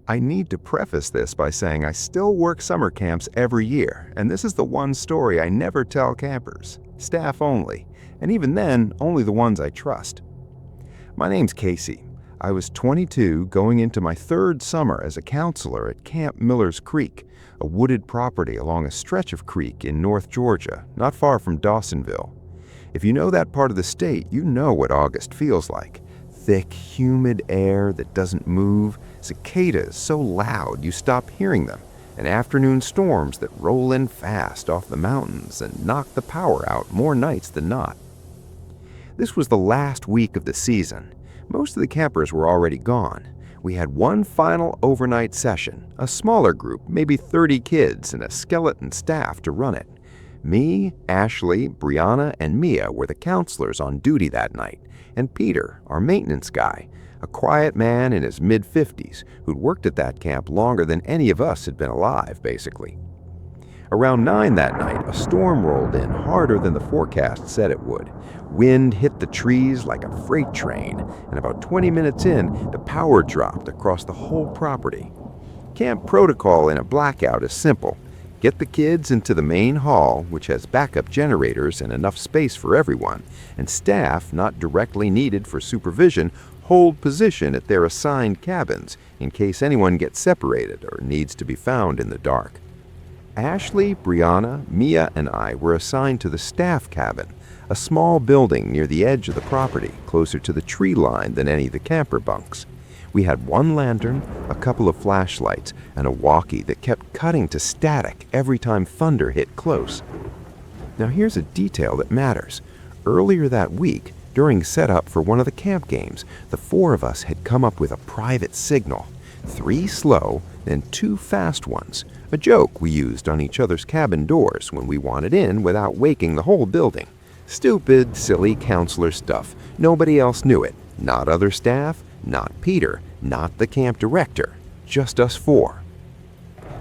I need to preface this by saying I still work summer camps every year, and this is the one story I never tell campers, staff only, and even then, only the ones I trust. My name's Casey. I was 22 going into my third summer as a counselor at Camp Miller's Creek, a wooded property along a stretch of creek in North Georgia, not far from Dawsonville. If you know that part of the state, you know what August feels like. Thick, humid air that doesn't move, cicadas so loud you stop hearing them, and afternoon storms that roll in fast off the mountains and knock the power out more nights than not. This was the last week of the season. Most of the campers were already gone. We had one final overnight session, a smaller group, maybe 30 kids and a skeleton staff to run it. Me, Ashley, Brianna, and Mia were the counselors on duty that night, and Peter, our maintenance guy, a quiet man in his mid-50s who'd worked at that camp longer than any of us had been alive, basically. Around 9 that night, a storm rolled in harder than the forecast said it would. Wind hit the trees like a freight train, and about 20 minutes in, the power dropped across the whole property. Camp protocol in a blackout is simple. Get the kids into the main hall, which has backup generators and enough space for everyone, and staff, not directly needed for supervision, hold position at their assigned cabins in case anyone gets separated or needs to be found in the dark. Ashley, Brianna, Mia, and I were assigned to the staff cabin, a small building near the edge of the property, closer to the tree line than any of the camper bunks. We had one lantern, a couple of flashlights, and a walkie that kept cutting to static every time thunder hit close. Now here's a detail that matters. Earlier that week, during setup for one of the camp games, the 4 of us had come up with a private signal. 3 slow, then 2 fast ones. A joke we used on each other's cabin doors when we wanted in without waking the whole building. Stupid, silly counselor stuff. Nobody else knew it. Not other staff, not Peter, not the camp director. Just us 4.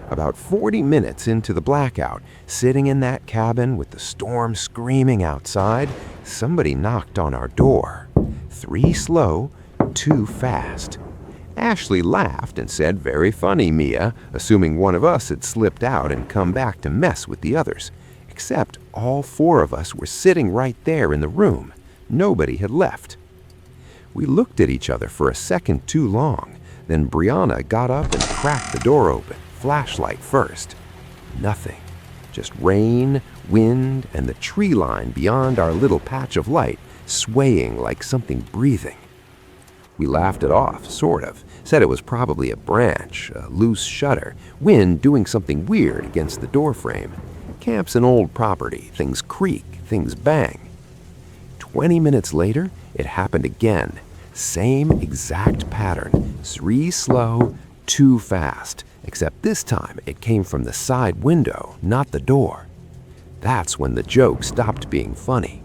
About 40 minutes into the blackout, sitting in that cabin with the storm screaming outside, somebody knocked on our door. 3 slow, 2 fast. Ashley laughed and said, "Very funny, Mia," assuming one of us had slipped out and come back to mess with the others. Except all 4 of us were sitting right there in the room. Nobody had left. We looked at each other for a second too long. Then Brianna got up and cracked the door open, flashlight first. Nothing. Just rain, wind, and the tree line beyond our little patch of light, swaying like something breathing. We laughed it off, sort of. Said it was probably a branch, a loose shutter, wind doing something weird against the doorframe. Camp's an old property. Things creak, things bang. 20 minutes later, it happened again. Same exact pattern. 3 slow, 2 fast. Except this time it came from the side window, not the door. That's when the joke stopped being funny.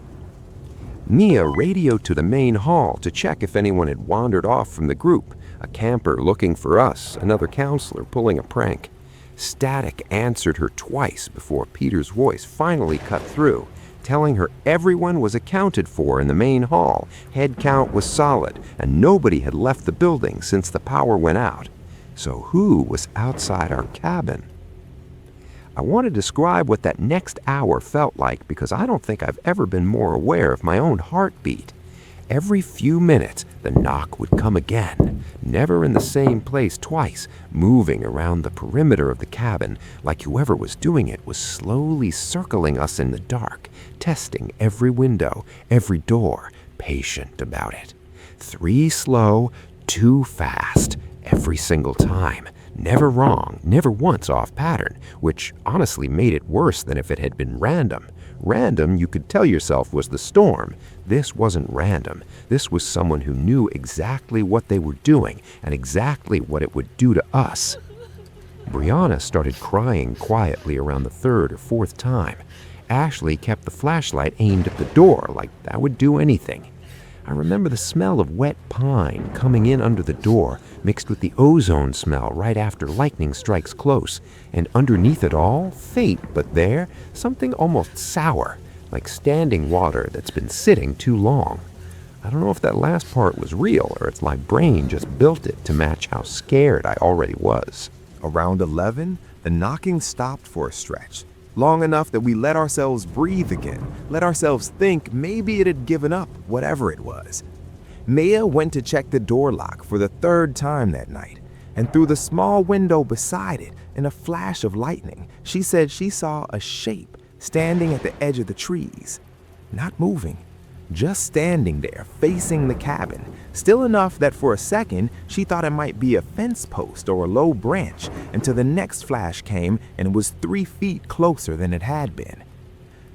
Mia radioed to the main hall to check if anyone had wandered off from the group. A camper looking for us, another counselor pulling a prank. Static answered her twice before Peter's voice finally cut through, telling her everyone was accounted for in the main hall, head count was solid, and nobody had left the building since the power went out. So who was outside our cabin? I want to describe what that next hour felt like because I don't think I've ever been more aware of my own heartbeat. Every few minutes, the knock would come again, never in the same place twice, moving around the perimeter of the cabin like whoever was doing it was slowly circling us in the dark, testing every window, every door, patient about it. 3 slow, 2 fast, every single time. Never wrong, never once off pattern, which honestly made it worse than if it had been random. Random, you could tell yourself, was the storm. This wasn't random. This was someone who knew exactly what they were doing and exactly what it would do to us. Brianna started crying quietly around the 3rd or 4th time. Ashley kept the flashlight aimed at the door like that would do anything. I remember the smell of wet pine coming in under the door, mixed with the ozone smell right after lightning strikes close, and underneath it all, faint but there, something almost sour, like standing water that's been sitting too long. I don't know if that last part was real or it's my brain just built it to match how scared I already was. Around 11, the knocking stopped for a stretch, long enough that we let ourselves breathe again, let ourselves think maybe it had given up, whatever it was. Mia went to check the door lock for the third time that night, and through the small window beside it, in a flash of lightning, she said she saw a shape standing at the edge of the trees, not moving, just standing there facing the cabin, still enough that for a second she thought it might be a fence post or a low branch, until the next flash came and it was 3 feet closer than it had been.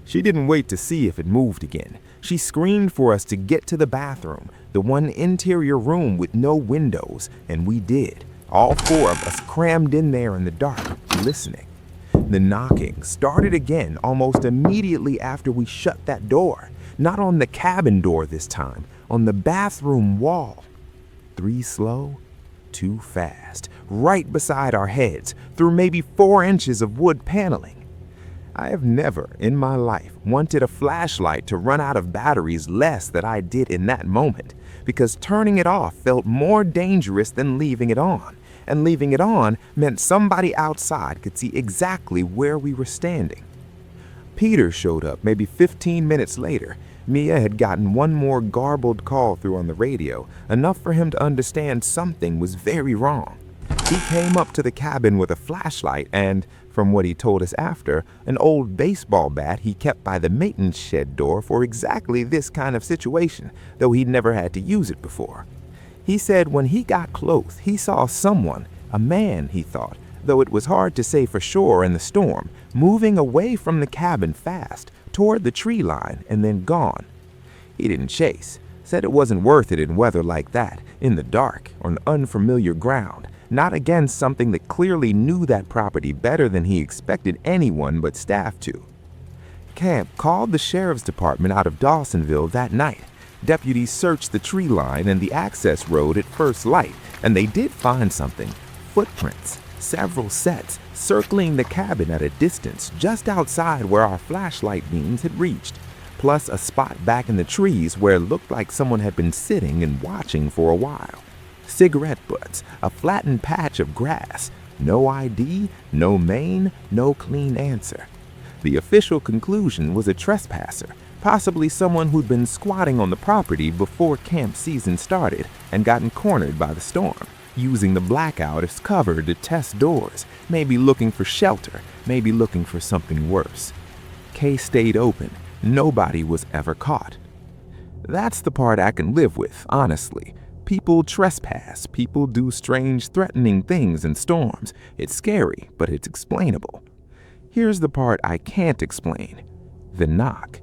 She didn't wait to see if it moved again. She screamed for us to get to the bathroom, the one interior room with no windows, and we did. All 4 of us crammed in there in the dark, listening. The knocking started again almost immediately after we shut that door. Not on the cabin door this time, on the bathroom wall. 3 slow, 2 fast, right beside our heads, through maybe 4 inches of wood paneling. I have never in my life wanted a flashlight to run out of batteries less than I did in that moment, because turning it off felt more dangerous than leaving it on, and leaving it on meant somebody outside could see exactly where we were standing. Peter showed up maybe 15 minutes later. Mia had gotten one more garbled call through on the radio, enough for him to understand something was very wrong. He came up to the cabin with a flashlight and, from what he told us after, an old baseball bat he kept by the maintenance shed door for exactly this kind of situation, though he'd never had to use it before. He said when he got close, he saw someone, a man, he thought, though it was hard to say for sure in the storm, moving away from the cabin fast, toward the tree line, and then gone. He didn't chase, said it wasn't worth it in weather like that, in the dark, on unfamiliar ground, not against something that clearly knew that property better than he expected anyone but staff to. Camp called the sheriff's department out of Dawsonville that night. Deputies searched the tree line and the access road at first light, and they did find something. Footprints, several sets, circling the cabin at a distance just outside where our flashlight beams had reached, plus a spot back in the trees where it looked like someone had been sitting and watching for a while. Cigarette butts, a flattened patch of grass, no ID, no mane, no clean answer. The official conclusion was a trespasser, possibly someone who'd been squatting on the property before camp season started and gotten cornered by the storm, using the blackout as cover to test doors, maybe looking for shelter, maybe looking for something worse. Case stayed open. Nobody was ever caught. That's the part I can live with, honestly. People trespass, people do strange, threatening things in storms. It's scary, but it's explainable. Here's the part I can't explain. The knock.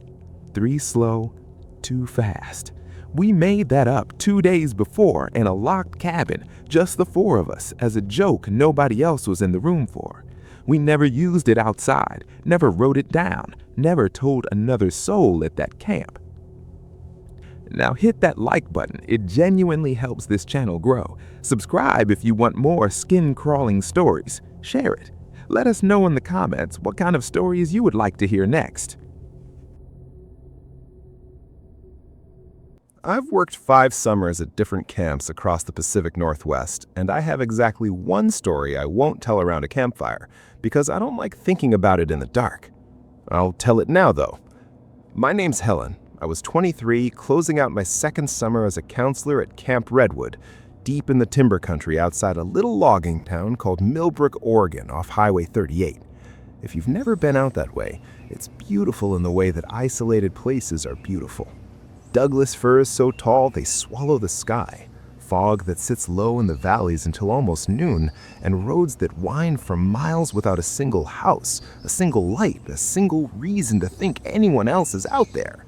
3 slow, 2 fast. We made that up 2 days before in a locked cabin, just the 4 of us, as a joke nobody else was in the room for. We never used it outside, never wrote it down, never told another soul at that camp. Now hit that like button, it genuinely helps this channel grow. Subscribe if you want more skin-crawling stories. Share it. Let us know in the comments what kind of stories you would like to hear next. I've worked 5 summers at different camps across the Pacific Northwest, and I have exactly one story I won't tell around a campfire, because I don't like thinking about it in the dark. I'll tell it now, though. My name's Helen. I was 23, closing out my 2nd summer as a counselor at Camp Redwood, deep in the timber country outside a little logging town called Millbrook, Oregon, off Highway 38. If you've never been out that way, it's beautiful in the way that isolated places are beautiful. Douglas firs so tall they swallow the sky, fog that sits low in the valleys until almost noon, and roads that wind for miles without a single house, a single light, a single reason to think anyone else is out there.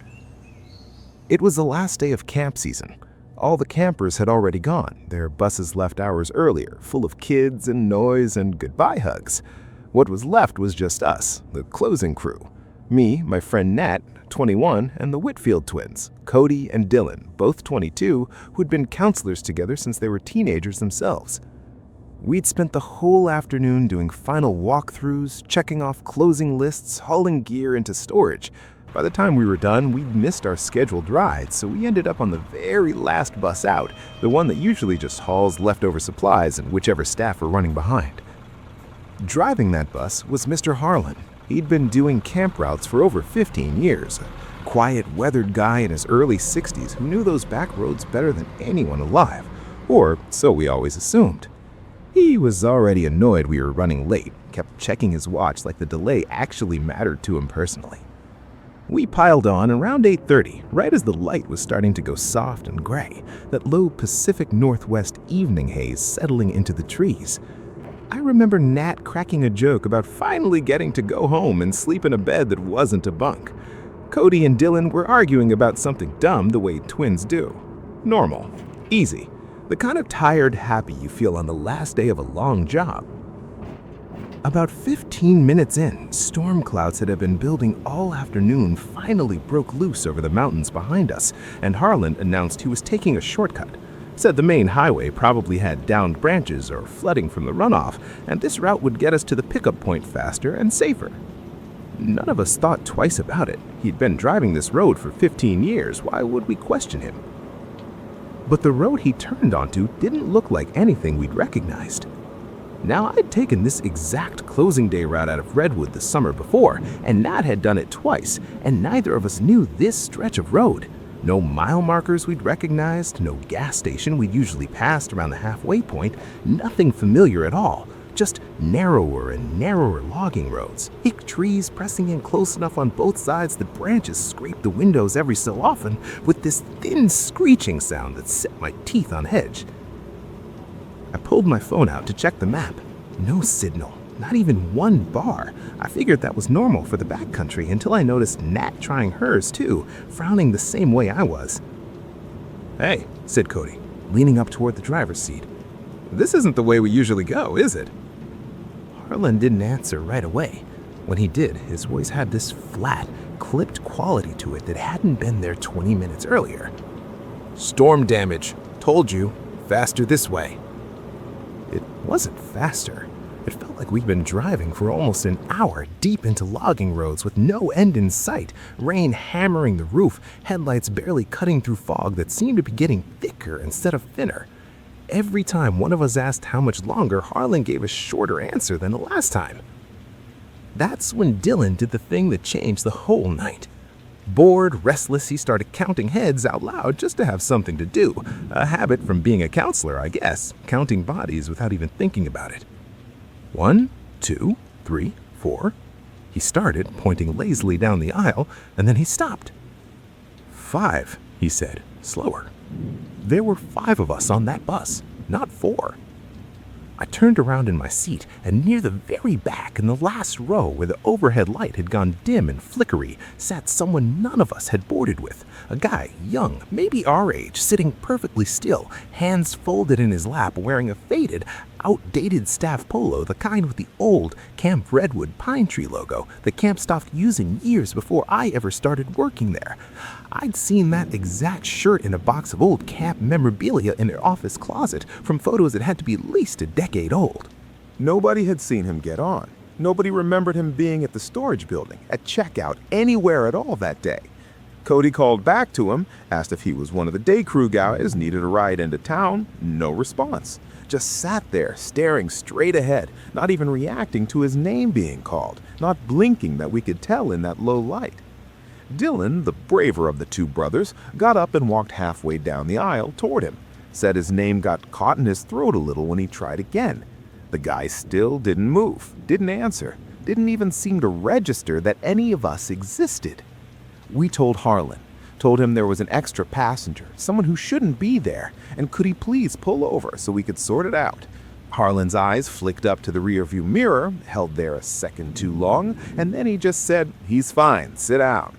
It was the last day of camp season. All the campers had already gone. Their buses left hours earlier, full of kids and noise and goodbye hugs. What was left was just us, the closing crew. Me, my friend Nat, 21, and the Whitfield twins, Cody and Dylan, both 22, who'd been counselors together since they were teenagers themselves. We'd spent the whole afternoon doing final walkthroughs, checking off closing lists, hauling gear into storage. By the time we were done, we'd missed our scheduled ride, so we ended up on the very last bus out, the one that usually just hauls leftover supplies and whichever staff were running behind. Driving that bus was Mr. Harlan. He'd been doing camp routes for over 15 years, a quiet, weathered guy in his early 60s who knew those back roads better than anyone alive, or so we always assumed. He was already annoyed we were running late, kept checking his watch like the delay actually mattered to him personally. We piled on around 8:30, right as the light was starting to go soft and gray, that low Pacific Northwest evening haze settling into the trees. I remember Nat cracking a joke about finally getting to go home and sleep in a bed that wasn't a bunk. Cody and Dylan were arguing about something dumb the way twins do. Normal. Easy. The kind of tired happy you feel on the last day of a long job. About 15 minutes in, storm clouds that had been building all afternoon finally broke loose over the mountains behind us, and Harlan announced he was taking a shortcut. Said the main highway probably had downed branches or flooding from the runoff, and this route would get us to the pickup point faster and safer. None of us thought twice about it. He'd been driving this road for 15 years. Why would we question him? But the road he turned onto didn't look like anything we'd recognized. Now, I'd taken this exact closing day route out of Redwood the summer before, and Nat had done it twice, and neither of us knew this stretch of road. No mile markers we'd recognized, no gas station we'd usually passed around the halfway point, nothing familiar at all. Just narrower and narrower logging roads, thick trees pressing in close enough on both sides that branches scraped the windows every so often with this thin screeching sound that set my teeth on edge. I pulled my phone out to check the map. No signal, not even one bar. I figured that was normal for the backcountry until I noticed Nat trying hers too, frowning the same way I was. "Hey," said Cody, leaning up toward the driver's seat. "This isn't the way we usually go, is it?" Harlan didn't answer right away. When he did, his voice had this flat, clipped quality to it that hadn't been there 20 minutes earlier. "Storm damage. Told you. Faster this way." It wasn't faster. It felt like we'd been driving for almost an hour deep into logging roads with no end in sight, rain hammering the roof, headlights barely cutting through fog that seemed to be getting thicker instead of thinner. Every time one of us asked how much longer, Harlan gave a shorter answer than the last time. That's when Dylan did the thing that changed the whole night. Bored, restless, he started counting heads out loud just to have something to do. A habit from being a counselor, I guess, counting bodies without even thinking about it. 1, 2, 3, 4. He started, pointing lazily down the aisle, and then he stopped. 5, he said, slower. There were 5 of us on that bus, not 4. I turned around in my seat, and near the very back in the last row where the overhead light had gone dim and flickery sat someone none of us had boarded with. A guy, young, maybe our age, sitting perfectly still, hands folded in his lap, wearing a faded, outdated staff polo, the kind with the old Camp Redwood pine tree logo the camp stopped using years before I ever started working there. I'd seen that exact shirt in a box of old camp memorabilia in their office closet from photos that had to be at least a decade old. Nobody had seen him get on. Nobody remembered him being at the storage building, at checkout, anywhere at all that day. Cody called back to him, asked if he was one of the day crew guys, needed a ride into town. No response. Just sat there, staring straight ahead, not even reacting to his name being called, not blinking that we could tell in that low light. Dylan, the braver of the two brothers, got up and walked halfway down the aisle toward him. Said his name got caught in his throat a little when he tried again. The guy still didn't move, didn't answer, didn't even seem to register that any of us existed. We told Harlan, told him there was an extra passenger, someone who shouldn't be there, and could he please pull over so we could sort it out. Harlan's eyes flicked up to the rearview mirror, held there a second too long, and then he just said, "He's fine, sit down."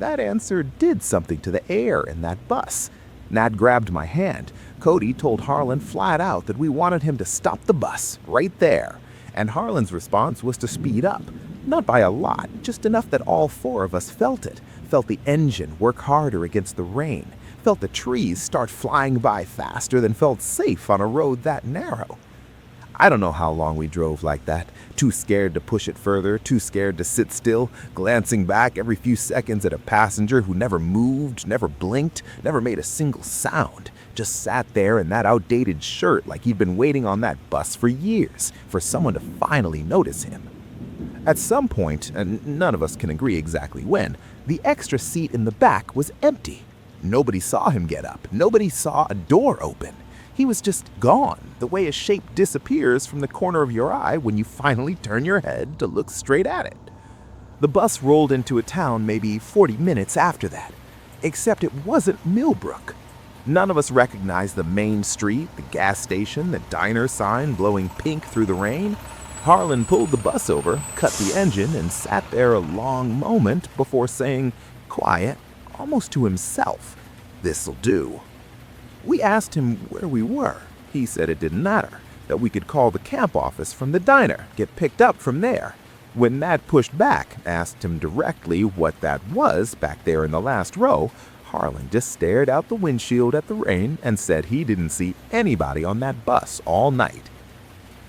That answer did something to the air in that bus. Nat grabbed my hand. Cody told Harlan flat out that we wanted him to stop the bus right there. And Harlan's response was to speed up. Not by a lot, just enough that all 4 of us felt it. Felt the engine work harder against the rain. Felt the trees start flying by faster than felt safe on a road that narrow. I don't know how long we drove like that, too scared to push it further, too scared to sit still, glancing back every few seconds at a passenger who never moved, never blinked, never made a single sound, just sat there in that outdated shirt like he'd been waiting on that bus for years for someone to finally notice him. At some point, and none of us can agree exactly when, the extra seat in the back was empty. Nobody saw him get up. Nobody saw a door open. He was just gone, the way a shape disappears from the corner of your eye when you finally turn your head to look straight at it. The bus rolled into a town maybe 40 minutes after that, except it wasn't Millbrook. None of us recognized the main street, the gas station, the diner sign blowing pink through the rain. Harlan pulled the bus over, cut the engine, and sat there a long moment before saying, quiet, almost to himself, "This'll do." We asked him where we were. He said it didn't matter, that we could call the camp office from the diner, get picked up from there. When Matt pushed back, asked him directly what that was back there in the last row, Harlan just stared out the windshield at the rain and said he didn't see anybody on that bus all night.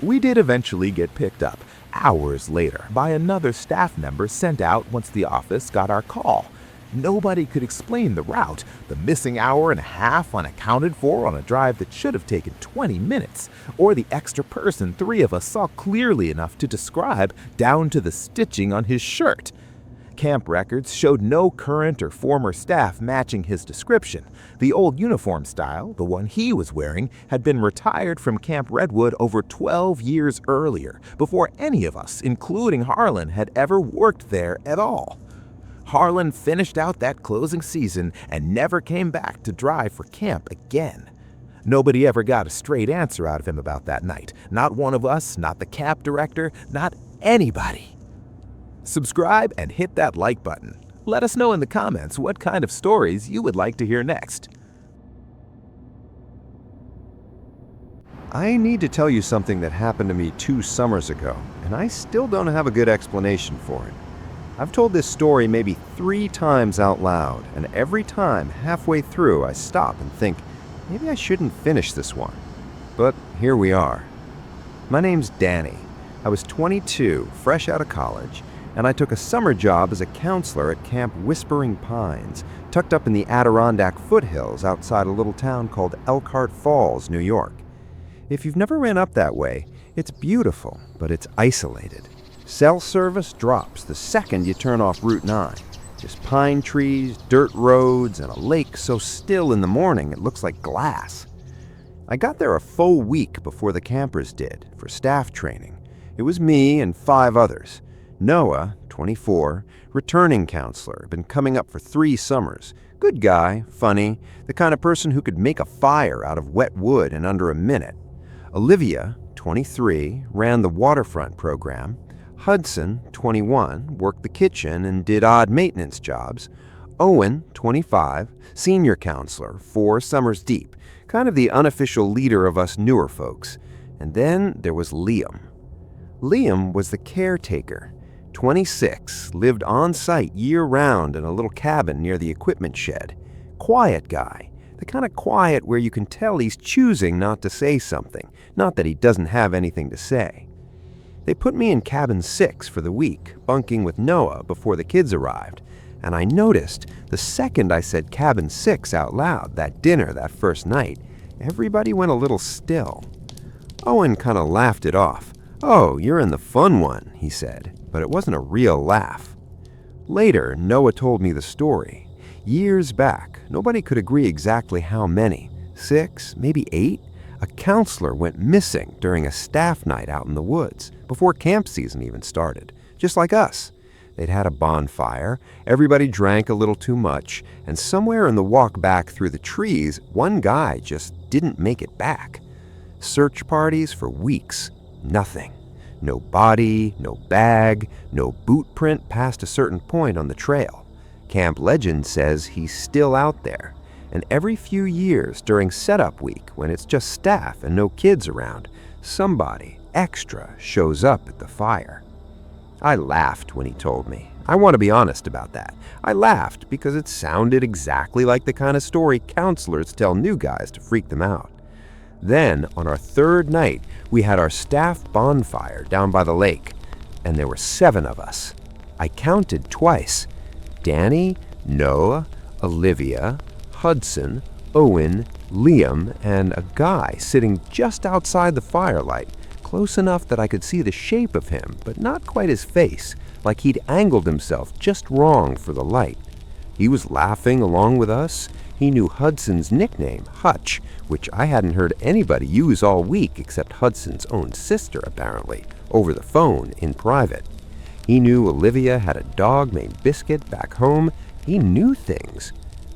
We did eventually get picked up, hours later, by another staff member sent out once the office got our call. Nobody could explain the route, the missing hour and a half unaccounted for on a drive that should have taken 20 minutes, or the extra person 3 of us saw clearly enough to describe down to the stitching on his shirt. Camp records showed no current or former staff matching his description. The old uniform style, the one he was wearing, had been retired from Camp Redwood over 12 years earlier, before any of us, including Harlan, had ever worked there at all. Harlan finished out that closing season and never came back to drive for camp again. Nobody ever got a straight answer out of him about that night. Not one of us, not the camp director, not anybody. Subscribe and hit that like button. Let us know in the comments what kind of stories you would like to hear next. I need to tell you something that happened to me 2 summers ago, and I still don't have a good explanation for it. I've told this story maybe 3 times out loud, and every time, halfway through, I stop and think, maybe I shouldn't finish this one. But here we are. My name's Danny. I was 22, fresh out of college, and I took a summer job as a counselor at Camp Whispering Pines, tucked up in the Adirondack foothills outside a little town called Elkhart Falls, New York. If you've never been up that way, it's beautiful, but it's isolated. Cell service drops the second you turn off Route 9. Just pine trees, dirt roads, and a lake so still in the morning it looks like glass. I got there a full week before the campers did, for staff training. It was me and 5 others. Noah, 24, returning counselor, been coming up for 3 summers. Good guy, funny, the kind of person who could make a fire out of wet wood in under a minute. Olivia, 23, ran the waterfront program. Hudson, 21, worked the kitchen and did odd maintenance jobs. Owen, 25, senior counselor, 4 summers deep, kind of the unofficial leader of us newer folks. And then there was Liam. Liam was the caretaker. 26, lived on site year-round in a little cabin near the equipment shed. Quiet guy, the kind of quiet where you can tell he's choosing not to say something, not that he doesn't have anything to say. They put me in cabin 6 for the week, bunking with Noah before the kids arrived, and I noticed the second I said cabin 6 out loud that dinner that first night, everybody went a little still. Owen kind of laughed it off. "Oh, you're in the fun one," he said, but it wasn't a real laugh. Later, Noah told me the story. Years back, nobody could agree exactly how many, 6, maybe 8, a counselor went missing during a staff night out in the woods, before camp season even started, just like us. They'd had a bonfire, everybody drank a little too much, and somewhere in the walk back through the trees, one guy just didn't make it back. Search parties for weeks, nothing. No body, no bag, no boot print past a certain point on the trail. Camp legend says he's still out there. And every few years during setup week, when it's just staff and no kids around, somebody extra shows up at the fire. I laughed when he told me. I want to be honest about that. I laughed because it sounded exactly like the kind of story counselors tell new guys to freak them out. Then, on our third night, we had our staff bonfire down by the lake, and there were 7 of us. I counted twice: Danny, Noah, Olivia, Hudson, Owen, Liam, and a guy sitting just outside the firelight, close enough that I could see the shape of him, but not quite his face, like he'd angled himself just wrong for the light. He was laughing along with us. He knew Hudson's nickname, Hutch, which I hadn't heard anybody use all week except Hudson's own sister, apparently, over the phone in private. He knew Olivia had a dog named Biscuit back home. He knew things.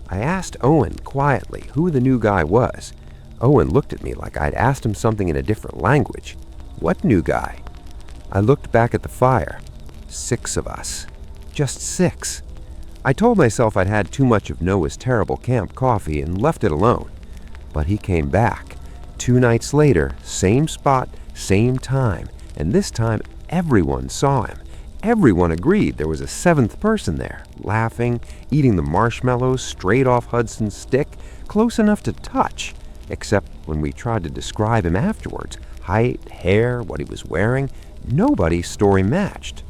I asked Owen quietly who the new guy was. Owen looked at me like I'd asked him something in a different language. What new guy? I looked back at the fire. 6 of us. Just 6. I told myself I'd had too much of Noah's terrible camp coffee and left it alone. But he came back. 2 nights later, same spot, same time, and this time everyone saw him. Everyone agreed there was a 7th person there, laughing, eating the marshmallows straight off Hudson's stick, close enough to touch, except when we tried to describe him afterwards. Height, hair, what he was wearing, nobody's story matched.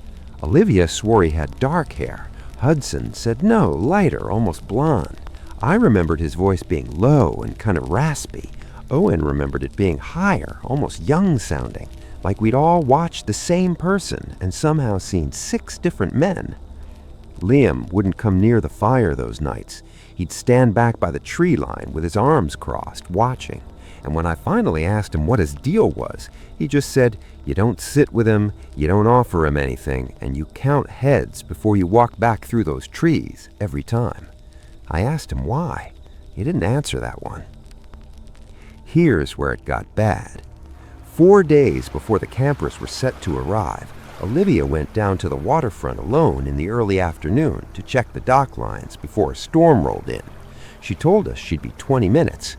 Olivia swore he had dark hair. Hudson said no, lighter, almost blonde. I remembered his voice being low and kind of raspy. Owen remembered it being higher, almost young-sounding, like we'd all watched the same person and somehow seen 6 different men. Liam wouldn't come near the fire those nights. He'd stand back by the tree line with his arms crossed, watching. And when I finally asked him what his deal was, he just said, you don't sit with him, you don't offer him anything, and you count heads before you walk back through those trees every time. I asked him why. He didn't answer that one. Here's where it got bad. 4 days before the campers were set to arrive, Olivia went down to the waterfront alone in the early afternoon to check the dock lines before a storm rolled in. She told us she'd be 20 minutes.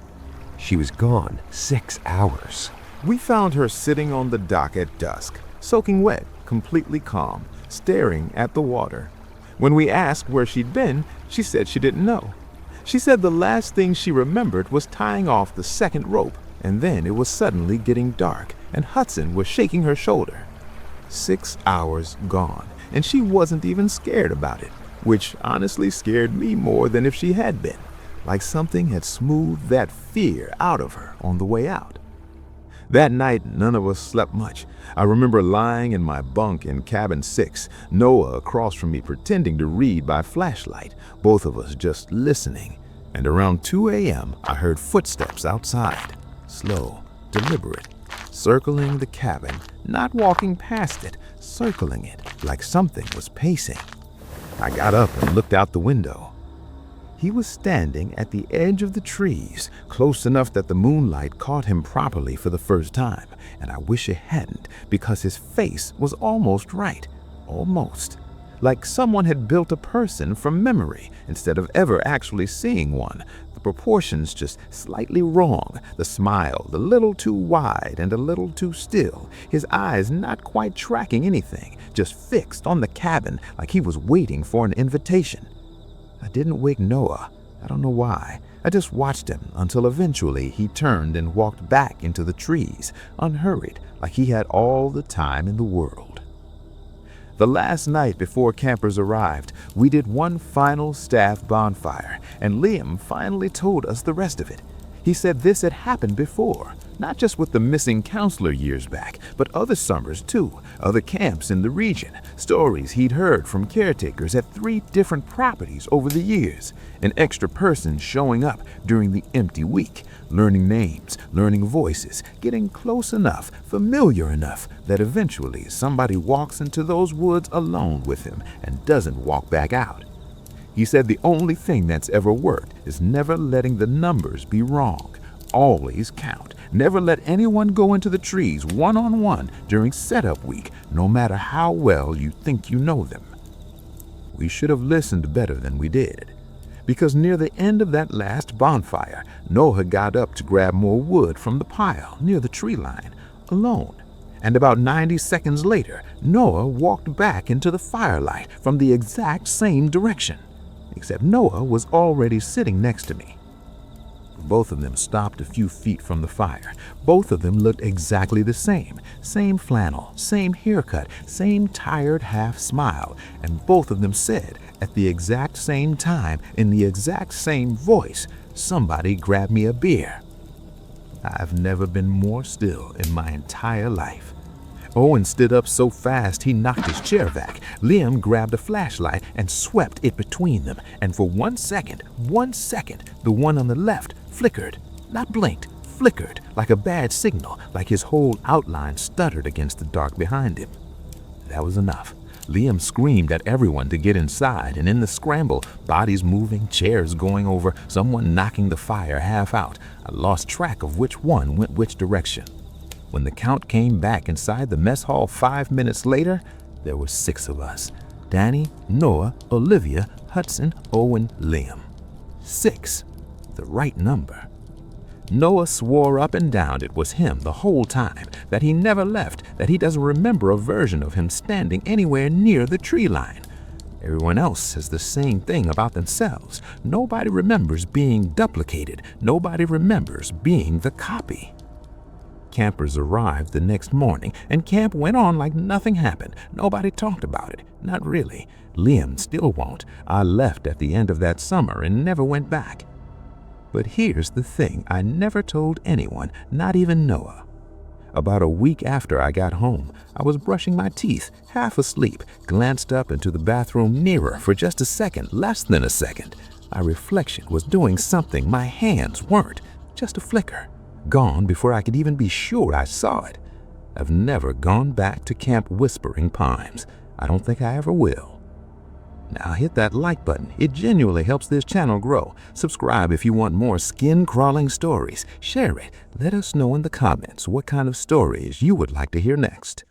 She was gone 6 hours. We found her sitting on the dock at dusk, soaking wet, completely calm, staring at the water. When we asked where she'd been, she said she didn't know. She said the last thing she remembered was tying off the second rope, and then it was suddenly getting dark, and Hudson was shaking her shoulder. 6 hours gone, and she wasn't even scared about it, which honestly scared me more than if she had been, like something had smoothed that fear out of her on the way out. That night, none of us slept much. I remember lying in my bunk in cabin 6, Noah across from me pretending to read by flashlight, both of us just listening. And around 2 a.m., I heard footsteps outside, slow, deliberate, circling the cabin, not walking past it, circling it like something was pacing. I got up and looked out the window. He was standing at the edge of the trees, close enough that the moonlight caught him properly for the first time, and I wish it hadn't, because his face was almost right. Almost. Like someone had built a person from memory instead of ever actually seeing one. The proportions just slightly wrong, the smile a little too wide and a little too still, his eyes not quite tracking anything, just fixed on the cabin like he was waiting for an invitation. I didn't wake Noah. I don't know why. I just watched him until eventually he turned and walked back into the trees, unhurried, like he had all the time in the world. The last night before campers arrived, we did one final staff bonfire, and Liam finally told us the rest of it. He said this had happened before, not just with the missing counselor years back, but other summers too, other camps in the region, stories he'd heard from caretakers at 3 different properties over the years, an extra person showing up during the empty week, learning names, learning voices, getting close enough, familiar enough, that eventually somebody walks into those woods alone with him and doesn't walk back out. He said the only thing that's ever worked is never letting the numbers be wrong. Always count. Never let anyone go into the trees one-on-one during setup week, no matter how well you think you know them. We should have listened better than we did, because near the end of that last bonfire, Noah got up to grab more wood from the pile near the tree line, alone. And about 90 seconds later, Noah walked back into the firelight from the exact same direction. Except Noah was already sitting next to me. Both of them stopped a few feet from the fire. Both of them looked exactly the same. Same flannel, same haircut, same tired half smile. And both of them said, at the exact same time, in the exact same voice, "Somebody grab me a beer." I've never been more still in my entire life. Owen stood up so fast he knocked his chair back. Liam grabbed a flashlight and swept it between them. And for 1 second, the one on the left flickered, not blinked, flickered like a bad signal, like his whole outline stuttered against the dark behind him. That was enough. Liam screamed at everyone to get inside, and in the scramble, bodies moving, chairs going over, someone knocking the fire half out, I lost track of which one went which direction. When the count came back inside the mess hall 5 minutes later, there were 6 of us. Danny, Noah, Olivia, Hudson, Owen, Liam. 6. The right number. Noah swore up and down it was him the whole time, that he never left, that he doesn't remember a version of him standing anywhere near the tree line. Everyone else says the same thing about themselves. Nobody remembers being duplicated. Nobody remembers being the copy. Campers arrived the next morning, and camp went on like nothing happened. Nobody talked about it. Not really. Liam still won't. I left at the end of that summer and never went back. But here's the thing I never told anyone, not even Noah. About a week after I got home, I was brushing my teeth, half asleep, glanced up into the bathroom mirror for just a second, less than a second. My reflection was doing something my hands weren't, just a flicker. Gone before I could even be sure I saw it. I've never gone back to Camp Whispering Pines. I don't think I ever will. Now hit that like button. It genuinely helps this channel grow. Subscribe if you want more skin-crawling stories. Share it. Let us know in the comments what kind of stories you would like to hear next.